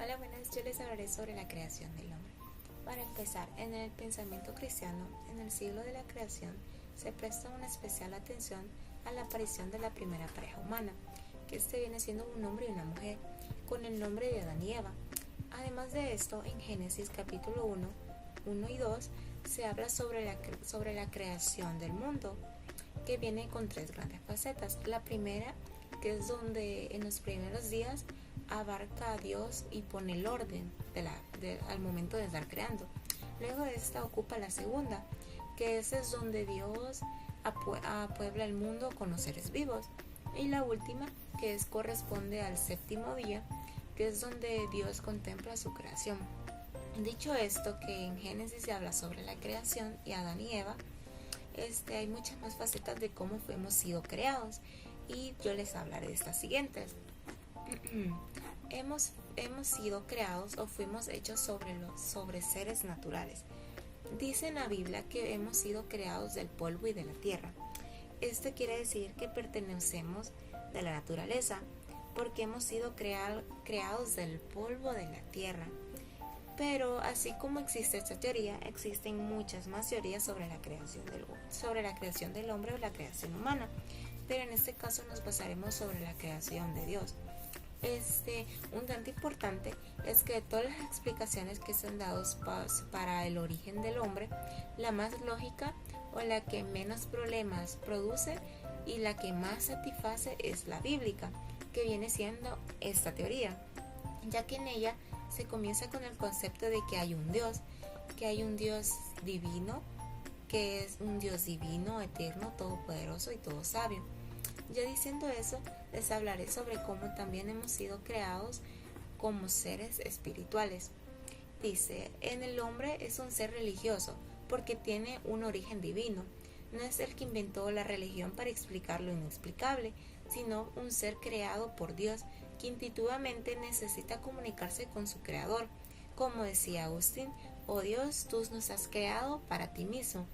Hola, buenas, yo les hablaré sobre la creación del hombre. Para empezar, en el pensamiento cristiano, en el siglo de la creación, se presta una especial atención a la aparición de la primera pareja humana, que viene siendo un hombre y una mujer, con el nombre de Adán y Eva. Además de esto, en Génesis capítulo 1 y 2, se habla sobre la creación del mundo, que viene con tres grandes facetas. La primera, que es donde en los primeros días abarca a Dios y pone el orden al momento de estar creando. Luego de esta ocupa la segunda, que es donde Dios apuebla el mundo con los seres vivos. Y la última, que corresponde al séptimo día, que es donde Dios contempla su creación. Dicho esto, que en Génesis se habla sobre la creación y Adán y Eva, hay muchas más facetas de cómo hemos sido creados, y yo les hablaré de estas siguientes. hemos sido creados o fuimos hechos sobre seres naturales. Dice en la Biblia que hemos sido creados del polvo y de la tierra. Esto quiere decir que pertenecemos de la naturaleza, porque hemos sido creados del polvo de la tierra. Pero así como existe esta teoría, existen muchas más teorías sobre la creación del hombre o la creación humana. Pero en este caso nos basaremos sobre la creación de Dios. Un tanto importante es que de todas las explicaciones que se han dado para el origen del hombre, la más lógica o la que menos problemas produce y la que más satisface es la bíblica, que viene siendo esta teoría, ya que en ella se comienza con el concepto de que hay un Dios divino, que es un Dios divino, eterno, todopoderoso y todo sabio. Ya diciendo eso, les hablaré sobre cómo también hemos sido creados como seres espirituales. Dice, en el hombre es un ser religioso porque tiene un origen divino. No es el que inventó la religión para explicar lo inexplicable, sino un ser creado por Dios que intuitivamente necesita comunicarse con su creador. Como decía Agustín, oh Dios, tú nos has creado para ti mismo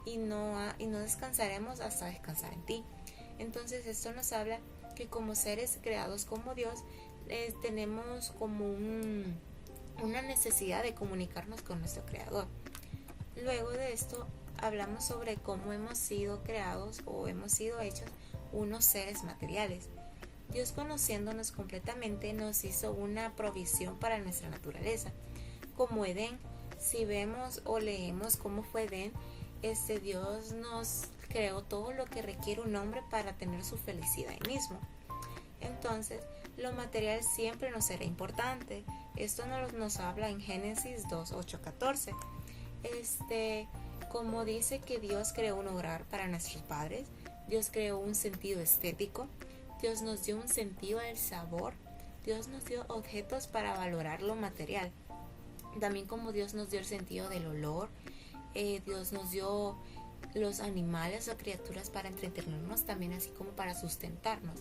y no descansaremos hasta descansar en ti. Entonces esto nos habla que como seres creados como Dios, tenemos como una necesidad de comunicarnos con nuestro creador. Luego de esto hablamos sobre cómo hemos sido creados o hemos sido hechos unos seres materiales. Dios, conociéndonos completamente, nos hizo una provisión para nuestra naturaleza, como Edén. Si vemos o leemos cómo fue Edén, Dios nos creó todo lo que requiere un hombre para tener su felicidad ahí mismo. Entonces, lo material siempre nos será importante. Esto nos habla en Génesis 2, 8, 14. Como dice que Dios creó un hogar para nuestros padres, Dios creó un sentido estético, Dios nos dio un sentido del sabor, Dios nos dio objetos para valorar lo material. También como Dios nos dio el sentido del olor, Dios nos dio los animales o criaturas para entretenernos, también así como para sustentarnos.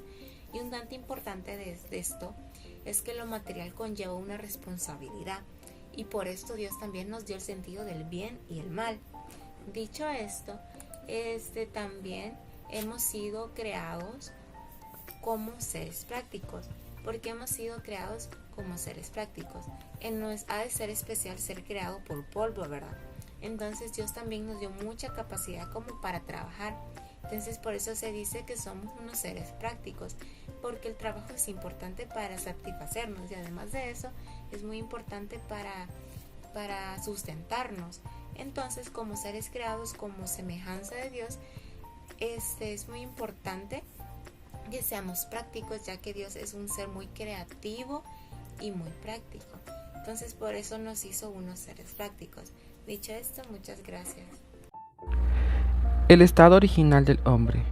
Y un tanto importante de esto es que lo material conlleva una responsabilidad, y por esto Dios también nos dio el sentido del bien y el mal. Dicho esto, también hemos sido creados como seres prácticos. Porque hemos sido creados como seres prácticos. Ha de ser especial ser creado por polvo, ¿verdad? Entonces Dios también nos dio mucha capacidad como para trabajar. Entonces por eso se dice que somos unos seres prácticos, porque el trabajo es importante para satisfacernos, y además de eso es muy importante para sustentarnos. Entonces, como seres creados como semejanza de Dios, es muy importante que seamos prácticos, ya que Dios es un ser muy creativo y muy práctico. Entonces por eso nos hizo unos seres prácticos. Dicho esto, muchas gracias. El estado original del hombre.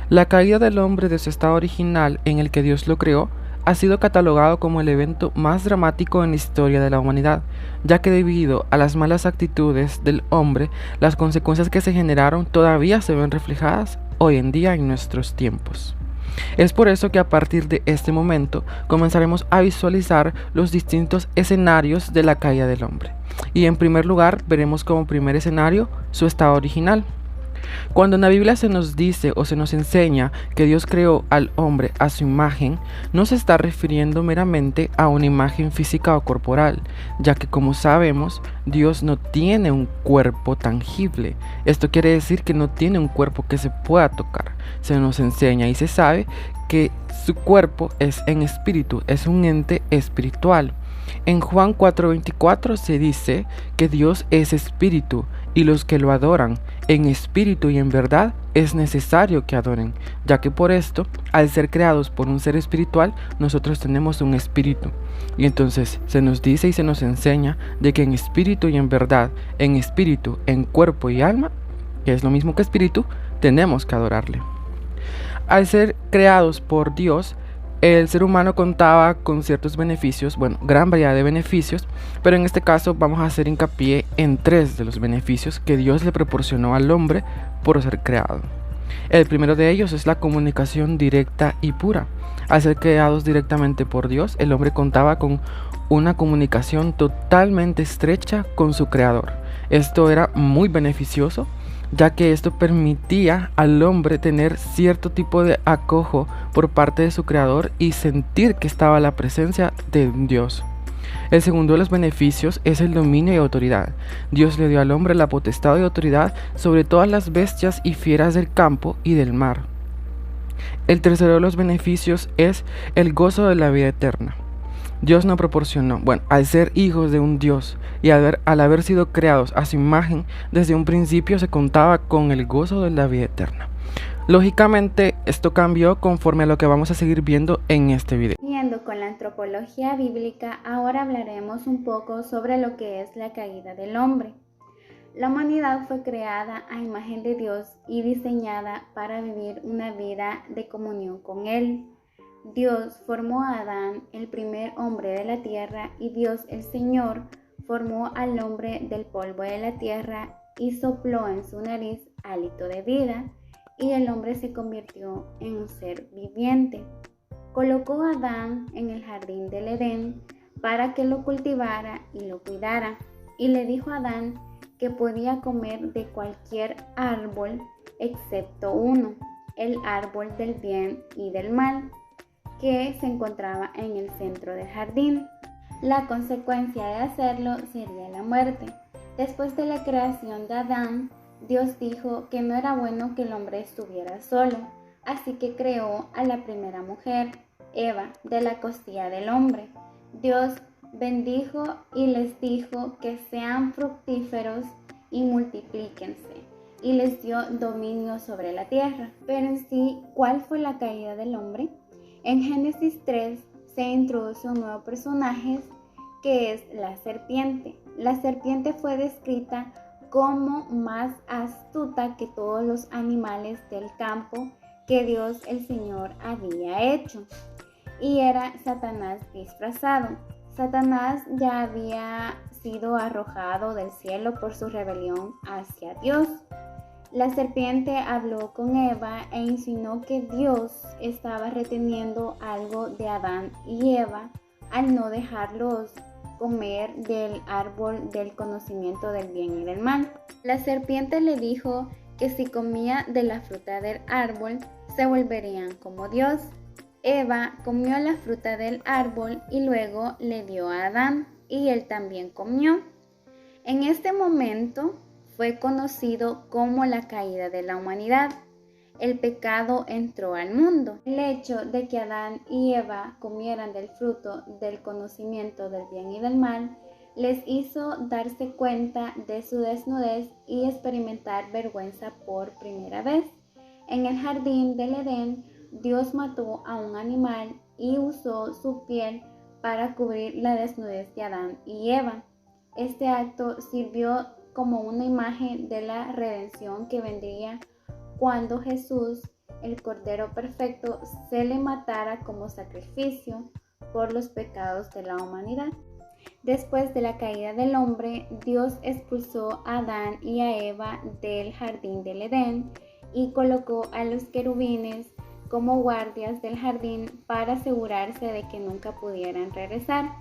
La caída del hombre de su estado original en el que Dios lo creó ha sido catalogado como el evento más dramático en la historia de la humanidad, ya que debido a las malas actitudes del hombre, las consecuencias que se generaron todavía se ven reflejadas hoy en día en nuestros tiempos. Es por eso que a partir de este momento comenzaremos a visualizar los distintos escenarios de la caída del hombre. Y en primer lugar veremos como primer escenario su estado original. Cuando en la Biblia se nos dice o se nos enseña que Dios creó al hombre a su imagen, no se está refiriendo meramente a una imagen física o corporal, ya que como sabemos, Dios no tiene un cuerpo tangible. Esto quiere decir que no tiene un cuerpo que se pueda tocar. Se nos enseña y se sabe que su cuerpo es en espíritu, es un ente espiritual. En Juan 4:24 se dice que Dios es espíritu y los que lo adoran en espíritu y en verdad es necesario que adoren, ya que por esto, al ser creados por un ser espiritual, nosotros tenemos un espíritu. Y entonces se nos dice y se nos enseña de que en espíritu y en verdad, en espíritu, en cuerpo y alma, que es lo mismo que espíritu, tenemos que adorarle. Al ser creados por Dios, el ser humano contaba con ciertos beneficios, gran variedad de beneficios, pero en este caso vamos a hacer hincapié en 3 de los beneficios que Dios le proporcionó al hombre por ser creado. El primero de ellos es la comunicación directa y pura. Al ser creados directamente por Dios, el hombre contaba con una comunicación totalmente estrecha con su creador. Esto era muy beneficioso, ya que esto permitía al hombre tener cierto tipo de acojo por parte de su creador y sentir que estaba la presencia de Dios. El segundo de los beneficios es el dominio y autoridad. Dios le dio al hombre la potestad y autoridad sobre todas las bestias y fieras del campo y del mar. El tercero de los beneficios es el gozo de la vida eterna. Dios nos proporcionó, al ser hijos de un Dios y al haber sido creados a su imagen, desde un principio se contaba con el gozo de la vida eterna. Lógicamente, esto cambió conforme a lo que vamos a seguir viendo en este video. Siguiendo con la antropología bíblica, ahora hablaremos un poco sobre lo que es la caída del hombre. La humanidad fue creada a imagen de Dios y diseñada para vivir una vida de comunión con Él. Dios formó a Adán, el primer hombre de la tierra, y Dios el Señor formó al hombre del polvo de la tierra y sopló en su nariz hálito de vida, y el hombre se convirtió en un ser viviente. Colocó a Adán en el jardín del Edén para que lo cultivara y lo cuidara, y le dijo a Adán que podía comer de cualquier árbol excepto uno, el árbol del bien y del mal, que se encontraba en el centro del jardín. La consecuencia de hacerlo sería la muerte. Después de la creación de Adán, Dios dijo que no era bueno que el hombre estuviera solo, así que creó a la primera mujer, Eva, de la costilla del hombre. Dios bendijo y les dijo que sean fructíferos y multiplíquense, y les dio dominio sobre la tierra. Pero en sí, ¿cuál fue la caída del hombre? En Génesis 3 se introduce un nuevo personaje que es la serpiente. La serpiente fue descrita como más astuta que todos los animales del campo que Dios el Señor había hecho, y era Satanás disfrazado. Satanás ya había sido arrojado del cielo por su rebelión hacia Dios. La serpiente habló con Eva e insinuó que Dios estaba reteniendo algo de Adán y Eva al no dejarlos comer del árbol del conocimiento del bien y del mal. La serpiente le dijo que si comía de la fruta del árbol se volverían como Dios. Eva comió la fruta del árbol y luego le dio a Adán, y él también comió. En este momento fue conocido como la caída de la humanidad. El pecado entró al mundo. El hecho de que Adán y Eva comieran del fruto del conocimiento del bien y del mal les hizo darse cuenta de su desnudez y experimentar vergüenza por primera vez. En el jardín del Edén, Dios mató a un animal y usó su piel para cubrir la desnudez de Adán y Eva. Este acto sirvió como una imagen de la redención que vendría cuando Jesús, el Cordero Perfecto, se le matara como sacrificio por los pecados de la humanidad. Después de la caída del hombre, Dios expulsó a Adán y a Eva del jardín del Edén y colocó a los querubines como guardias del jardín para asegurarse de que nunca pudieran regresar.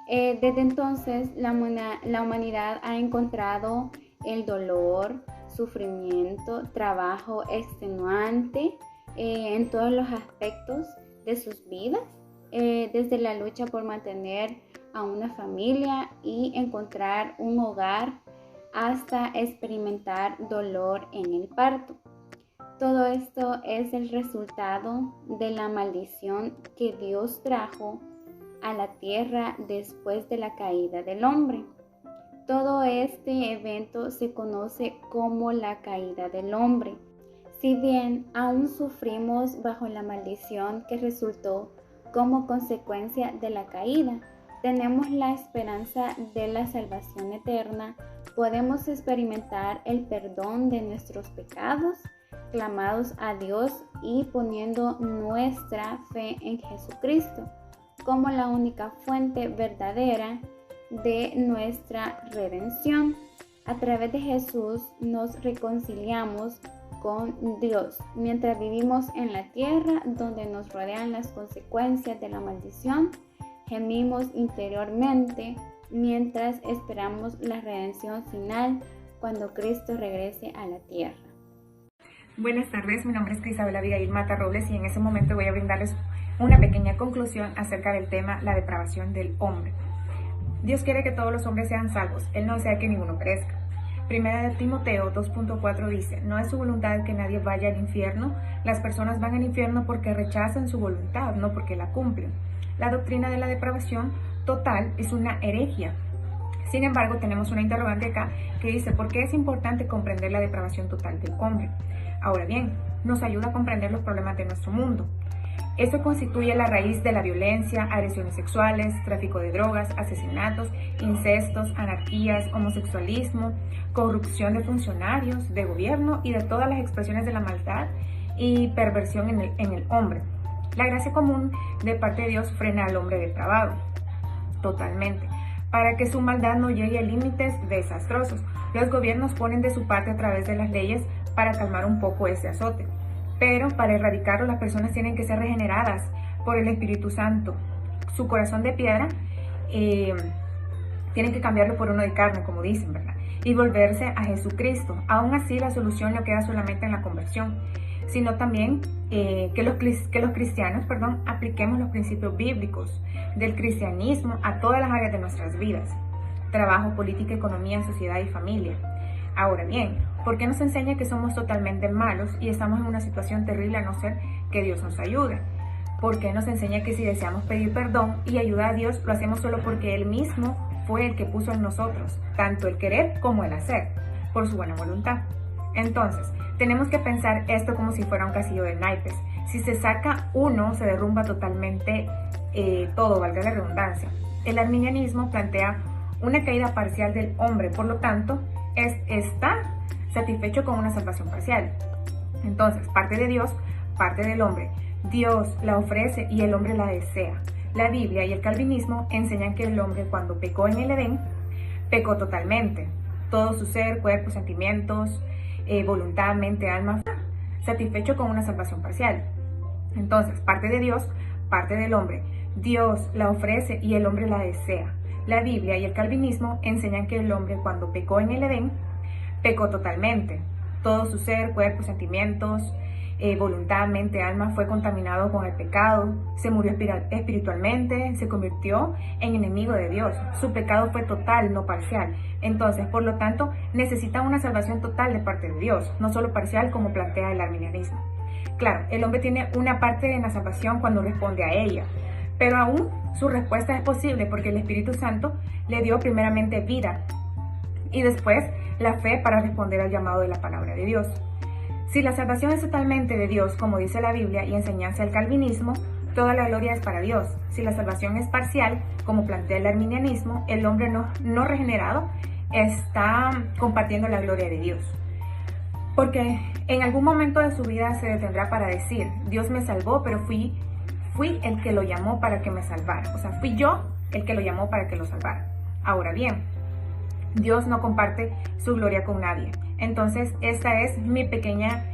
Desde entonces la humanidad ha encontrado el dolor, sufrimiento, trabajo extenuante en todos los aspectos de sus vidas, desde la lucha por mantener a una familia y encontrar un hogar hasta experimentar dolor en el parto. Todo esto es el resultado de la maldición que Dios trajo a la tierra después de la caída del hombre. Todo este evento se conoce como la caída del hombre. Si bien aún sufrimos bajo la maldición que resultó como consecuencia de la caída, tenemos la esperanza de la salvación eterna, podemos experimentar el perdón de nuestros pecados, clamados a Dios y poniendo nuestra fe en Jesucristo como la única fuente verdadera de nuestra redención. A través de Jesús nos reconciliamos con Dios mientras vivimos en la tierra donde nos rodean las consecuencias de la maldición. Gemimos interiormente mientras esperamos la redención final cuando Cristo regrese a la tierra. Buenas tardes, mi nombre es Crisabel Abigail Mata Robles y en ese momento voy a brindarles una pequeña conclusión acerca del tema la depravación del hombre. Dios quiere que todos los hombres sean salvos, Él no desea que ninguno perezca. Primera de Timoteo 2.4 dice, no es su voluntad que nadie vaya al infierno, las personas van al infierno porque rechazan su voluntad, no porque la cumplen. La doctrina de la depravación total es una herejía. Sin embargo, tenemos una interrogante acá que dice, ¿por qué es importante comprender la depravación total del hombre? Ahora bien, nos ayuda a comprender los problemas de nuestro mundo. Esto constituye la raíz de la violencia, agresiones sexuales, tráfico de drogas, asesinatos, incestos, anarquías, homosexualismo, corrupción de funcionarios, de gobierno y de todas las expresiones de la maldad y perversión en el hombre. La gracia común de parte de Dios frena al hombre depravado, totalmente, para que su maldad no llegue a límites desastrosos. Los gobiernos ponen de su parte a través de las leyes para calmar un poco ese azote. Pero para erradicarlo las personas tienen que ser regeneradas por el Espíritu Santo. Su corazón de piedra tienen que cambiarlo por uno de carne, como dicen, ¿verdad? Y volverse a Jesucristo. Aún así la solución no queda solamente en la conversión, sino también que los cristianos apliquemos los principios bíblicos del cristianismo a todas las áreas de nuestras vidas. Trabajo, política, economía, sociedad y familia. Ahora bien, ¿por qué nos enseña que somos totalmente malos y estamos en una situación terrible a no ser que Dios nos ayude? ¿Por qué nos enseña que si deseamos pedir perdón y ayuda a Dios, lo hacemos solo porque Él mismo fue el que puso en nosotros, tanto el querer como el hacer, por su buena voluntad? Entonces, tenemos que pensar esto como si fuera un castillo de naipes. Si se saca uno, se derrumba totalmente todo, valga la redundancia. El arminianismo plantea una caída parcial del hombre, por lo tanto, está satisfecho con una salvación parcial. Entonces, parte de Dios, parte del hombre. Dios la ofrece y el hombre la desea. La Biblia y el calvinismo enseñan que el hombre, cuando pecó en el Edén, pecó totalmente. Todo su ser, cuerpo, sentimientos, voluntad, mente, alma, satisfecho con una salvación parcial. Entonces, parte de Dios, parte del hombre. Dios la ofrece y el hombre la desea. La Biblia y el calvinismo enseñan que el hombre, cuando pecó en el Edén, pecó totalmente. Todo su ser, cuerpo, sentimientos, voluntad, mente, alma fue contaminado con el pecado, se murió espiritualmente, se convirtió en enemigo de Dios. Su pecado fue total, no parcial. Entonces, por lo tanto, necesita una salvación total de parte de Dios, no solo parcial como plantea el arminianismo. Claro, el hombre tiene una parte en la salvación cuando responde a ella, pero aún su respuesta es posible porque el Espíritu Santo le dio primeramente vida y después la fe para responder al llamado de la palabra de Dios. Si la salvación es totalmente de Dios, como dice la Biblia y enseñanza del calvinismo, toda la gloria es para Dios. Si la salvación es parcial, como plantea el arminianismo, el hombre no regenerado está compartiendo la gloria de Dios. Porque en algún momento de su vida se detendrá para decir, Dios me salvó, pero fui el que lo llamó para que me salvara. O sea, fui yo el que lo llamó para que lo salvara. Ahora bien, Dios no comparte su gloria con nadie. Entonces, esta es mi pequeña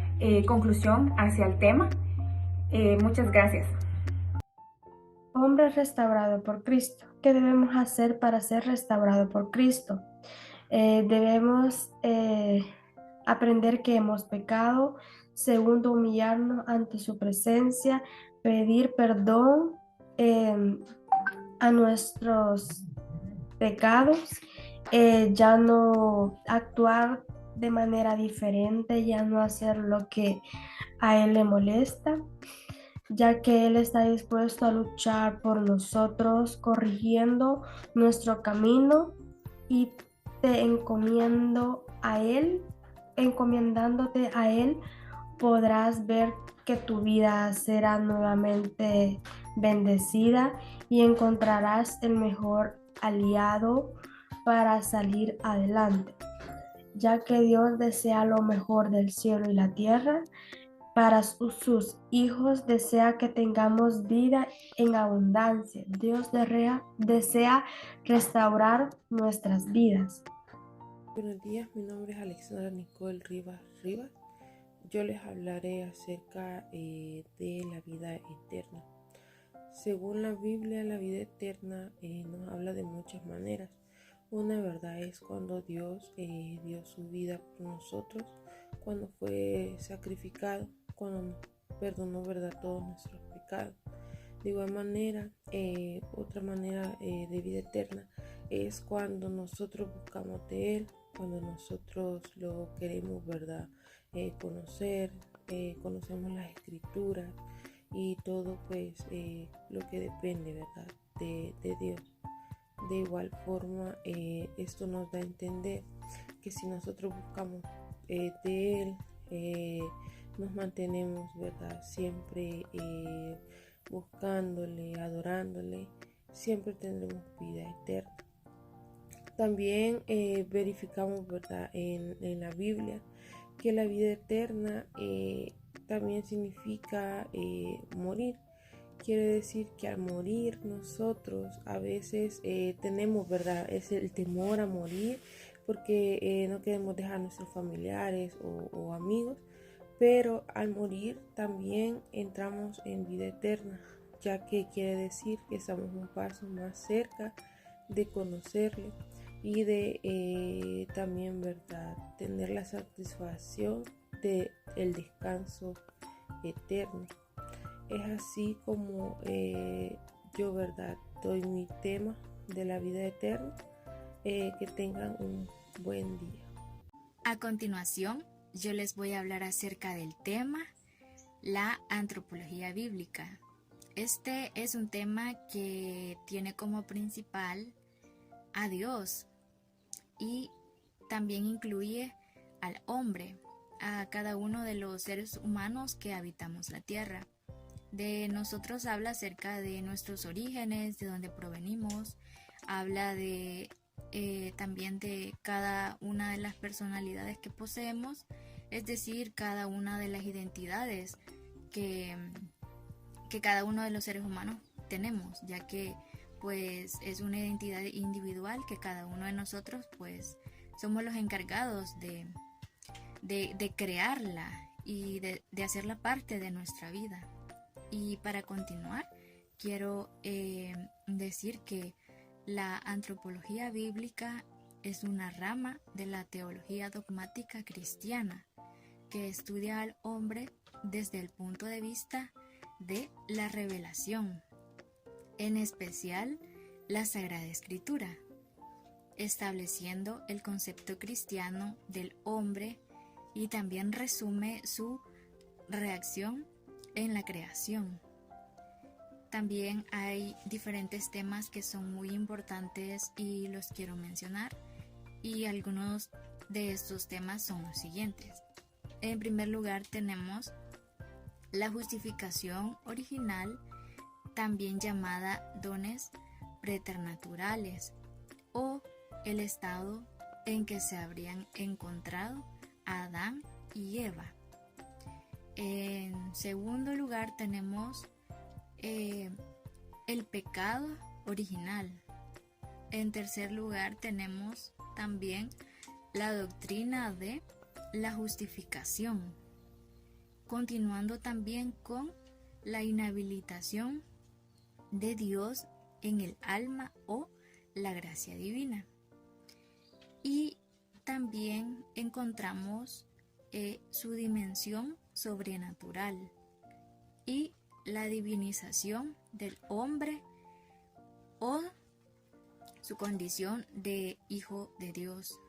conclusión hacia el tema. Muchas gracias. Hombre restaurado por Cristo. ¿Qué debemos hacer para ser restaurado por Cristo? Debemos aprender que hemos pecado. Segundo, humillarnos ante su presencia, pedir perdón a nuestros pecados, ya no actuar de manera diferente, ya no hacer lo que a Él le molesta, ya que Él está dispuesto a luchar por nosotros, corrigiendo nuestro camino, y te encomiendo a Él, encomendándote a Él, podrás ver que tu vida será nuevamente bendecida y encontrarás el mejor aliado para salir adelante, ya que Dios desea lo mejor del cielo y la tierra. Para sus hijos desea que tengamos vida en abundancia. Dios desea restaurar nuestras vidas. Buenos días, mi nombre es Alexandra Nicole Rivas. Yo les hablaré acerca de la vida eterna. Según la Biblia, la vida eterna nos habla de muchas maneras. Una verdad es cuando Dios dio su vida por nosotros, cuando fue sacrificado, cuando nos perdonó, ¿verdad?, todos nuestros pecados. De igual manera, otra manera de vida eterna es cuando nosotros buscamos de Él, cuando nosotros lo queremos, ¿verdad?, conocer, conocemos las escrituras y todo, pues, lo que depende, ¿verdad?, de Dios. De igual forma, esto nos da a entender que si nosotros buscamos de Él, nos mantenemos, ¿verdad?, siempre buscándole, adorándole, siempre tendremos vida eterna. También verificamos, ¿verdad?, en la Biblia que la vida eterna también significa morir. Quiere decir que al morir nosotros a veces tenemos, ¿verdad?, es el temor a morir porque no queremos dejar a nuestros familiares o amigos, pero al morir también entramos en vida eterna, ya que quiere decir que estamos un paso más cerca de conocerle y de también, ¿verdad?, tener la satisfacción del descanso eterno. Es así como yo, ¿verdad?, doy mi tema de la vida eterna. Que tengan un buen día. A continuación, yo les voy a hablar acerca del tema, la antropología bíblica. Este es un tema que tiene como principal a Dios y también incluye al hombre, a cada uno de los seres humanos que habitamos la tierra. De nosotros habla acerca de nuestros orígenes, de dónde provenimos, habla de también de cada una de las personalidades que poseemos, es decir, cada una de las identidades que cada uno de los seres humanos tenemos, ya que pues es una identidad individual que cada uno de nosotros pues somos los encargados de crearla y de hacerla parte de nuestra vida. Y para continuar, quiero decir que la antropología bíblica es una rama de la teología dogmática cristiana que estudia al hombre desde el punto de vista de la revelación, en especial la Sagrada Escritura, estableciendo el concepto cristiano del hombre y también resume su reacción en la creación. También hay diferentes temas que son muy importantes y los quiero mencionar, y algunos de estos temas son los siguientes. En primer lugar tenemos la justificación original, también llamada dones preternaturales, o el estado en que se habrían encontrado Adán y Eva. En segundo lugar tenemos el pecado original. En tercer lugar tenemos también la doctrina de la justificación, continuando también con la inhabilitación de Dios en el alma o la gracia divina. Y también encontramos su dimensión sobrenatural y la divinización del hombre o su condición de hijo de Dios.